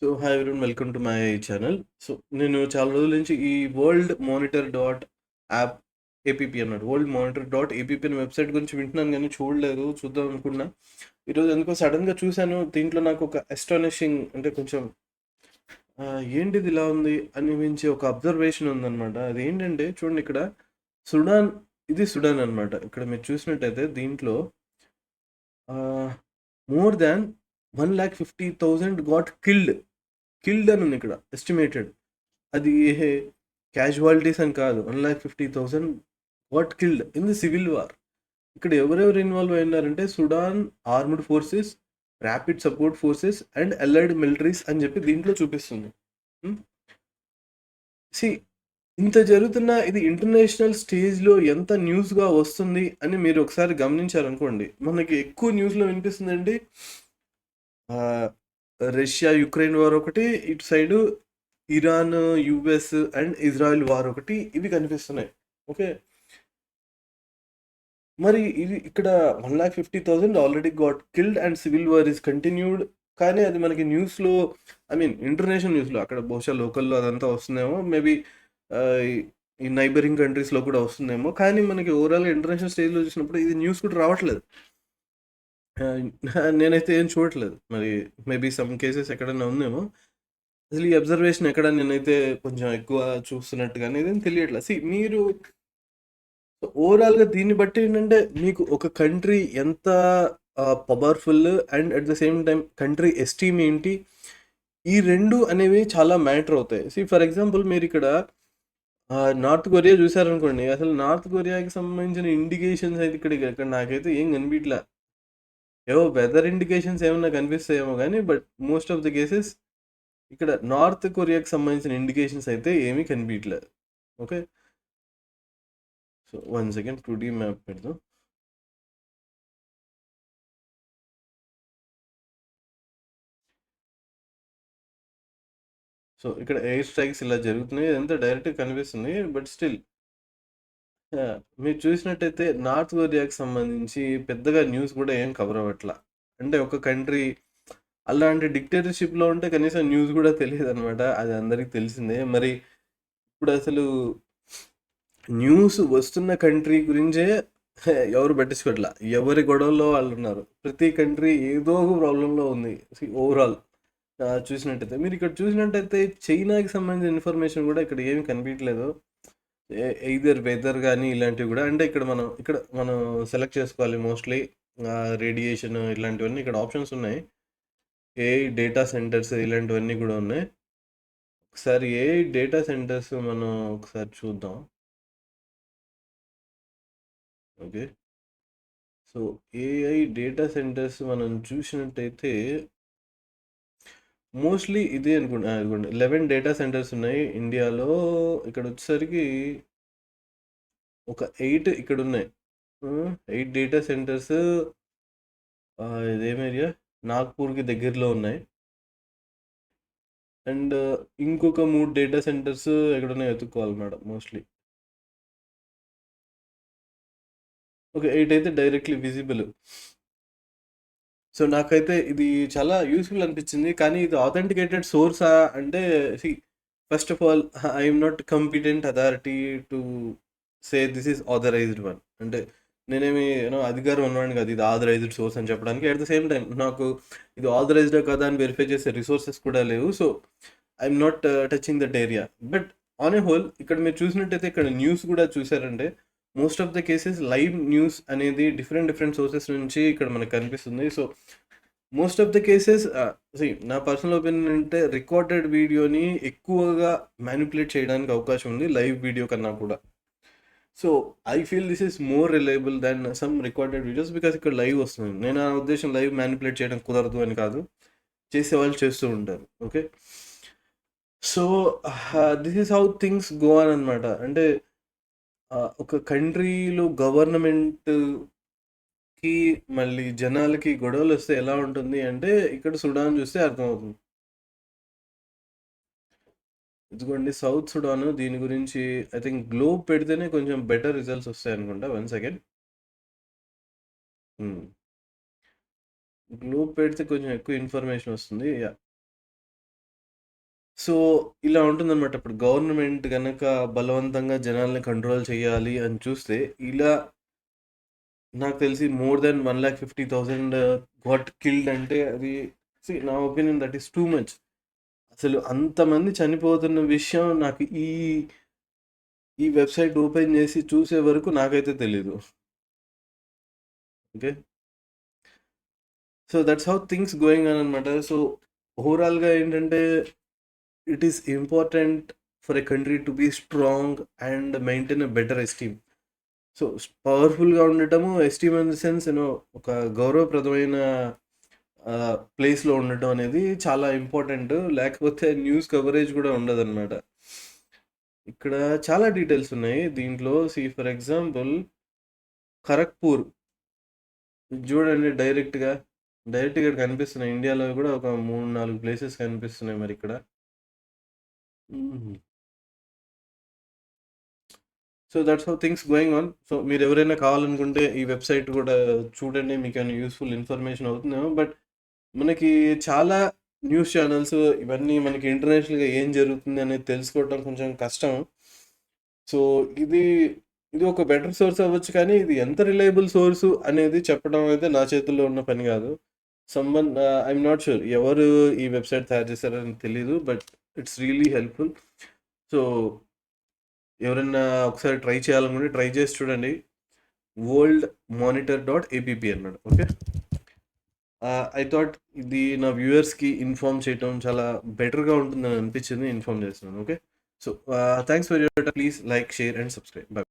So, hi everyone welcome to my channel. So, నేను చాలా రోజుల నుంచి ఈ world monitor dot app APP అన్నాడు. వరల్డ్ మానిటర్ డాట్ ఏపీపీ అనే వెబ్‌సైట్ గురించి వింటున్నాను గానీ చూడలేదు. చూద్దాం అనుకున్నా. ఈరోజు ఎందుకో సడెన్‌గా చూసాను. దీంట్లో నాకు ఒక అస్టానిషింగ్ అంటే కొంచెం ఏంటిది ఇలా ఉంది అనిపించే ఒక అబ్జర్వేషన్ ఉందన్నమాట. అదేంటంటే చూడండి ఇక్కడ సుడాన్ ఇది సుడాన్ అన్నమాట. ఇక్కడ మీరు చూసినట్టయితే దీంట్లో ఆహ్, మోర్ థాన్ 1,50,000 గాట్ కిల్డ్ అని ఉంది ఇక్కడ ఎస్టిమేటెడ్. అది క్యాజువాలిటీస్ అని కాదు. 1,50,000 got killed in the civil war. ఇక్కడ ఎవరెవరు ఇన్వాల్వ్ అయినారంటే Sudan armed forces, rapid support forces and allied militaries అని చెప్పి దీంట్లో చూపిస్తుంది. సి ఇంత జరుగుతున్న ఇది ఇంటర్నేషనల్ స్టేజ్‌లో ఎంత న్యూస్‌గా వస్తుంది అని మీరు ఒకసారి గమనించారనుకోండి. మనకి ఎక్కువ న్యూస్‌లో వినిపిస్తుందండి ఆహ్, రష్యా, యుక్రెయిన్ వార్ ఒకటి, ఇటు side Iran, US and Israel war ఒకటి ఇవి కనిపిస్తున్నాయి. ఓకే. మరి ఇది ఇక్కడ 1,50,000 already got killed and civil war is continued. కానీ అది మనకి న్యూస్‌లో ఐ మీన్ ఇంటర్నేషనల్ న్యూస్‌లో అక్కడ బహుశా లోకల్‌లో అదంతా వస్తుందేమో. మేబీ ఆహ్, ఈ నైబరింగ్ కంట్రీస్‌లో కూడా వస్తుందేమో. కానీ మనకి ఓవరాల్‌గా ఇంటర్నేషనల్ స్టేజ్‌లో చూసినప్పుడు ఇది న్యూస్ కూడా రావట్లేదు. నేనైతే ఏం చూడట్లేదు. మరి మేబీ సమ్ కేసెస్ ఎక్కడైనా ఉందేమో. అసలు ఈ అబ్జర్వేషన్ ఎక్కడ నేనైతే కొంచెం ఎక్కువ చూస్తున్నట్టుగానే ఇదేం తెలియట్లేదు. మీరు ఓవరాల్‌గా దీన్ని బట్టి ఏంటంటే మీకు ఒక కంట్రీ ఎంత powerful and at the same time country esteem ఏంటి? ఈ 2 అనేవి చాలా మ్యాటర్ అవుతాయి. ఫర్ ఎగ్జాంపుల్ మీరిక్కడ నార్త్ కొరియా చూసారనుకోండి. అసలు నార్త్ కొరియాకి సంబంధించిన ఇండికేషన్స్ అయితే ఇక్కడ నాకైతే ఏం కనిపియట్లా. ఏవో వెదర్ ఇండికేషన్స్ ఏమన్నా కనిపిస్తాయేమో గానీ, but most of the cases ఇక్కడ నార్త్ కొరియాకి సంబంధించిన ఇండికేషన్స్ అయితే ఏమీ కనిపియట్లేదు. ఓకే. సో, 1 సెకండ్ 2డీ మ్యాప్ పెడదాం. సో, ఇక్కడ ఎయిర్ స్ట్రైక్స్ ఇలా జరుగుతున్నాయి. ఇదంతా డైరెక్ట్‌గా కనిపిస్తుంది. బట్ స్టిల్ మీరు చూసినట్టయితే నార్త్ కొరియాకి సంబంధించి పెద్దగా న్యూస్ కూడా ఏం కవర్ అవ్వట్ల. అంటే ఒక కంట్రీ అలాంటి డిక్టేటర్‌షిప్‌లో ఉంటే కనీసం న్యూస్ కూడా తెలీదనమాట. అది అందరికి తెలిసిందే. మరి ఇప్పుడసలు న్యూస్ వస్తున్న కంట్రీ గురించే ఎవరు పట్టించుకోవట్ల. ఎవరి గొడవల్లో వాళ్ళున్నారు. ప్రతి కంట్రీ ఏదో ఒక ప్రాబ్లమ్‌లో ఉంది. ఓవరాల్ చూసినట్టయితే. మీరిక్కడ చూసినట్టయితే చైనాకి సంబంధించిన ఇన్ఫర్మేషన్ కూడా ఇక్కడ ఏమి కనిపియట్లేదు. ఎయిదర్ వెదర్ గానీ ఇలాంటివి గూడా అంటే ఇక్కడ మనం సెలెక్ట్ చేసుకోవాలి మోస్ట్‌లీ రేడియేషన్ ఇలాంటివన్నీ ఇక్కడ ఆప్షన్స్ ఉన్నాయి. ఏఐ డేటా సెంటర్స్ ఇలాంటివన్నీ గూడా ఉన్నాయి. ఒకసారి ఏఐ డేటా సెంటర్స్ మనం ఒకసారి చూద్దాం. Okay. So, AI data centres మనం చూసినట్టయితే మోస్ట్‌లీ ఇదే అనుకుంటా. ఇదిగోండి 11 డేటా సెంటర్స్ ఉన్నాయి ఇండియాలో. ఇక్కడొచ్చేసరికి ఒక 8 ఇక్కడున్నాయి. 8 డేటా సెంటర్స్ ఇదేం ఏరియా? నాగ్‌పూర్‌కి దగ్గరలో ఉన్నాయి. అండ్ ఇంకొక 3 డేటా సెంటర్స్ ఎక్కడున్నాయో వెతుక్కోవాలి మేడం మోస్ట్‌లీ. ఓకే. 8 అయితే డైరెక్ట్‌లీ విజిబుల్. సో, నాకైతే ఇది చాలా యూజ్‌ఫుల్ అనిపిచ్చింది. కానీ ఇది ఆథెంటికేటెడ్ సోర్సా అంటే see first of all I am not competent authority to say this is authorized one. అంటే నేనేమి అధికారం ఉన్నవాడిని కాదు. ఇది ఆథరైజ్డ్ సోర్స్ అని చెప్పడానికి. అట్ ద సేమ్ టైమ్ నాకు ఇది ఆథరైజ్డా కాదా అని వెరిఫై చేసే రిసోర్సెస్ కూడా లేవు. So, I am not touching that area. But on a whole ఇక్కడ మీరు చూసినట్టయితే ఇక్కడ న్యూస్ కూడా చూసారంటే most of the cases live news అనేది డిఫరెంట్ డిఫరెంట్ సోర్సెస్ నుంచి ఇక్కడ మనకు కనిపిస్తుంది. So, most of the cases నా పర్సనల్ ఒపీనియన్ అంటే రికార్డెడ్ వీడియోని ఎక్కువగా మ్యానిపులేట్ చేయడానికి అవకాశం ఉంది లైవ్ వీడియో కన్నా కూడా. So, I feel this is more reliable than some recorded videos because ఇక్కడ లైవ్ వస్తుంది. నేను నా ఉద్దేశం లైవ్ మ్యానిపులేట్ చేయడం కుదరదు అని కాదు. చేసేవాళ్ళు చేస్తూ ఉంటారు. Okay. So, this is how things go on అనమాట. అంటే ఒక కంట్రీలో గవర్నమెంట్‌కి మళ్ళీ జనాలకి గొడవలొస్తే ఎలా ఉంటుంది అంటే ఇక్కడ సుడాన్ చూస్తే అర్థమవుతుంది. ఇదిగోండి సౌత్ సుడాన్ దీని గురించి ఐ థింక్ గ్లోబ్ పెడితేనే కొంచెం బెటర్ రిజల్ట్స్ వస్తాయనుకుంటా. 1 సెకండ్. హ్మ్. గ్లోబ్ పెడితే కొంచెం ఎక్కువ ఇన్ఫర్మేషన్ వస్తుంది. యాహ్! సో, ఇలా ఉంటుందనమాట. ఇప్పుడు గవర్నమెంట్ గనక బలవంతంగా జనాల్ని కంట్రోల్ చేయాలి అని చూస్తే, ఇలా నాకు తెలిసి మోర్ దాన్ 1,50,000 గాట్ కిల్డ్ అంటే అది నా opinion that is too much. అసలు అంతమంది చనిపోతున్న విషయం నాకు ఈ వెబ్‌సైట్ ఓపెన్ చేసి చూసే వరకు నాకైతే తెలీదు. Okay. So, that's how things going on అనమాట. సో, ఓవరాల్‌గా ఏంటంటే it is important for a country to be strong and maintain a better esteem. So, పవర్‌ఫుల్‌గా ఉండటము, ఎస్టీమ్ ఇన్ ది సెన్స్ ఒక గౌరవప్రదమైన ప్లేస్‌లో ఉండటం అనేది చాలా ఇంపార్టెంట్. లేకపోతే న్యూస్ కవరేజ్ కూడా ఉండదనమాట. ఇక్కడ చాలా డీటెయిల్స్ ఉన్నాయి. దీంట్లో ఫర్ ఎగ్జాంపుల్ ఖరగ్‌పూర్ ఇది చూడండి డైరెక్ట్‌గా ఇక్కడ కనిపిస్తున్నాయి. ఇండియాలో కూడా ఒక 3, 4 ప్లేసెస్ కనిపిస్తున్నాయి మరిక్కడ. Hmm. So, that's how things going on. So, మీరెవరైనా కావాలనుకుంటే ఈ వెబ్‌సైట్ కూడా చూడండి. మీకేమైనా యూజ్‌ఫుల్ ఇన్ఫర్మేషన్ అవుతుందేమో. బట్ మనకి చాలా న్యూస్ ఛానెల్స్ ఇవన్నీ మనకి ఇంటర్నేషనల్‌గా ఏం జరుగుతుంది అనేది తెలుసుకోవడం కొంచెం కష్టం. సో, ఇది ఇది ఒక బెటర్ సోర్స్ అవ్వచ్చు, కానీ ఇది ఎంత రిలయబుల్ సోర్సు అనేది చెప్పడం అయితే నా చేతుల్లో ఉన్న పని కాదు. ఐయామ్ నాట్ ష్యూర్ ఎవరు ఈ వెబ్‌సైట్ తయారు చేశారని తెలీదు. But it's really helpful. So, ఎవరైనా ఒకసారి ట్రై చేయాలనుకుంటే ట్రై చేసి చూడండి. worldmonitor.app అన్నాడు. ఓకే. ఐ థాట్ ఇది నా వ్యూవర్స్‌కి ఇన్ఫార్మ్ చేయటం చాలా బెటర్‌గా ఉంటుందని అనిపించింది. ఇన్ఫార్మ్ చేస్తున్నాను. Okay. So, thanks for your time. Please like, share and subscribe. By.